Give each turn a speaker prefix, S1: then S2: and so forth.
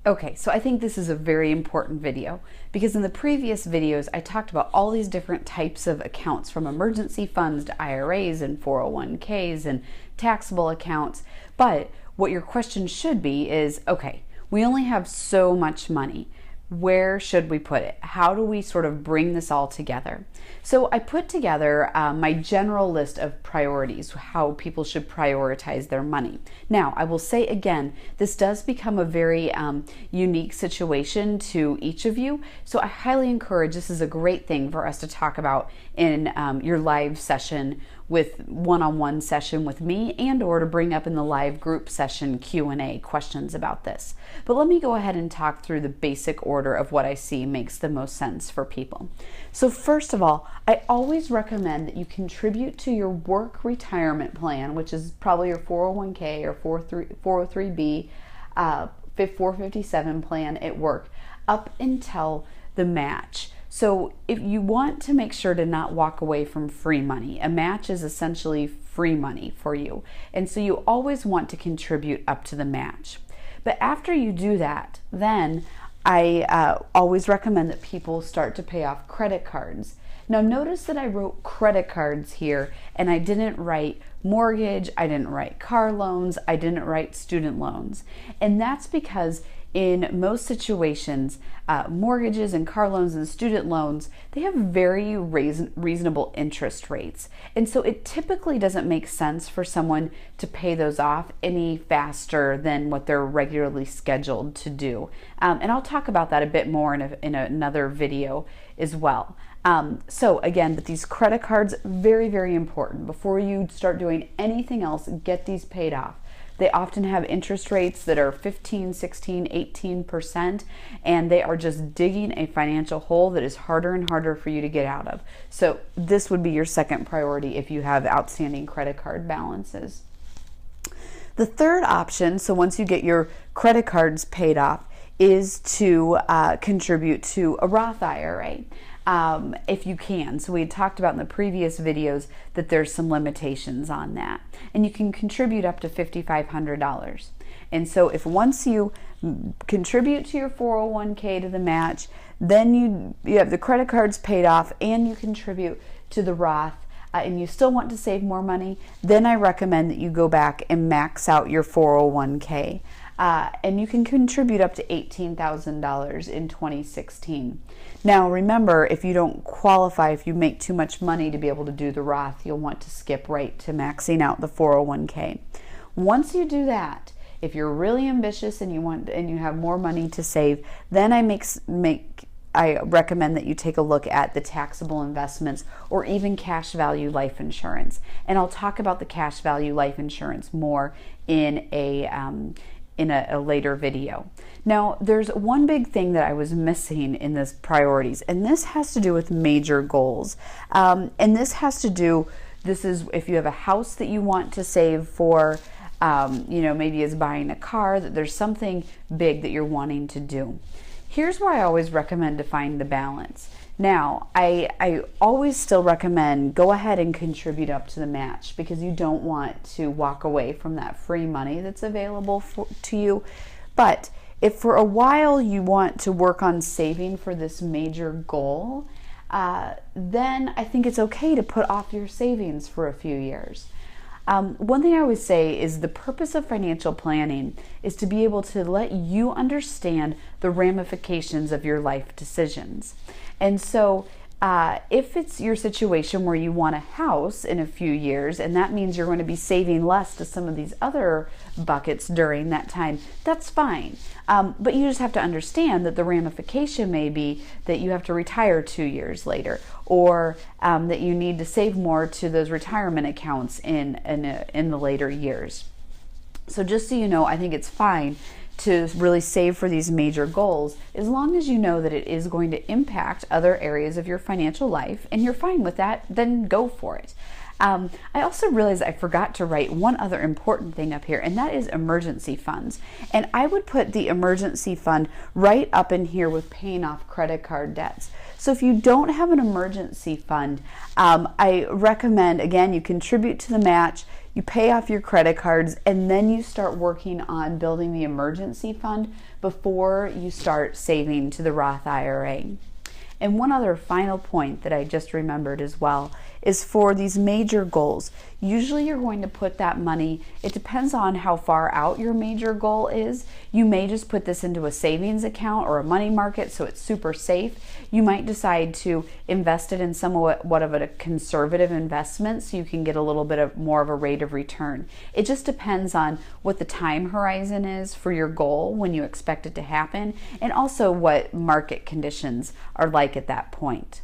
S1: Okay, so I think this is a very important video because in the previous videos I talked about all these different types of accounts, from emergency funds to IRAs and 401ks and taxable accounts. But what your question should be is, okay, we only have so much money. Where should we put it? How do we sort of bring this all together? So I put together my general list of priorities, how people should prioritize their money. Now, I will say again, this does become a very unique situation to each of you. So I highly encourage, this is a great thing for us to talk about in your live session, with one-on-one session with me, and or to bring up in the live group session Q&A questions about this. But let me go ahead and talk through the basic order of what I see makes the most sense for people. So first of all, I always recommend that you contribute to your work retirement plan, which is probably your 401k or 403b, 457 plan at work, up until the match. So if you want to make sure to not walk away from free money, a match is essentially free money for you. And so you always want to contribute up to the match. But after you do that, then I always recommend that people start to pay off credit cards. Now notice that I wrote credit cards here and I didn't write mortgage, I didn't write car loans, I didn't write student loans. And that's because in most situations, mortgages and car loans and student loans, they have very reasonable interest rates. And so it typically doesn't make sense for someone to pay those off any faster than what they're regularly scheduled to do. And I'll talk about that a bit more in another video as well. So again, but these credit cards, very, very important. Before you start doing anything else, get these paid off. They often have interest rates that are 15, 16, 18%, and they are just digging a financial hole that is harder and harder for you to get out of. So this would be your second priority if you have outstanding credit card balances. The third option, so once you get your credit cards paid off, is to contribute to a Roth IRA. If you can. So we had talked about in the previous videos that there's some limitations on that. And you can contribute up to $5,500. And so if once you contribute to your 401k to the match, then you have the credit cards paid off and you contribute to the Roth, and you still want to save more money, then I recommend that you go back and max out your 401k. And you can contribute up to $18,000 in 2016. Now remember, if you don't qualify, if you make too much money to be able to do the Roth, you'll want to skip right to maxing out the 401k. Once you do that, if you're really ambitious and you have more money to save, then I recommend that you take a look at the taxable investments or even cash value life insurance. And I'll talk about the cash value life insurance more in a later video. Now, there's one big thing that I was missing in this priorities, and this has to do with major goals. And this is if you have a house that you want to save for, maybe it's buying a car, that there's something big that you're wanting to do. Here's where I always recommend to find the balance. Now, I always still recommend go ahead and contribute up to the match because you don't want to walk away from that free money that's available to you. But if for a while you want to work on saving for this major goal, then I think it's okay to put off your savings for a few years. One thing I always say is the purpose of financial planning is to be able to let you understand the ramifications of your life decisions. And so if it's your situation where you want a house in a few years, and that means you're going to be saving less to some of these other buckets during that time, that's fine. But you just have to understand that the ramification may be that you have to retire 2 years later, or that you need to save more to those retirement accounts in the later years. So just so you know, I think it's fine to really save for these major goals as long as you know that it is going to impact other areas of your financial life and you're fine with that, then go for it. I also realized I forgot to write one other important thing up here, and that is emergency funds. And I would put the emergency fund right up in here with paying off credit card debts. So if you don't have an emergency fund, I recommend, again, you contribute to the match, You pay off your credit cards, and then you start working on building the emergency fund before you start saving to the Roth IRA. And one other final point that I just remembered as well is for these major goals. Usually you're going to put that money, it depends on how far out your major goal is. You may just put this into a savings account or a money market so it's super safe. You might decide to invest it in somewhat of a conservative investment so you can get a little bit of more of a rate of return. It just depends on what the time horizon is for your goal when you expect it to happen, and also what market conditions are like at that point.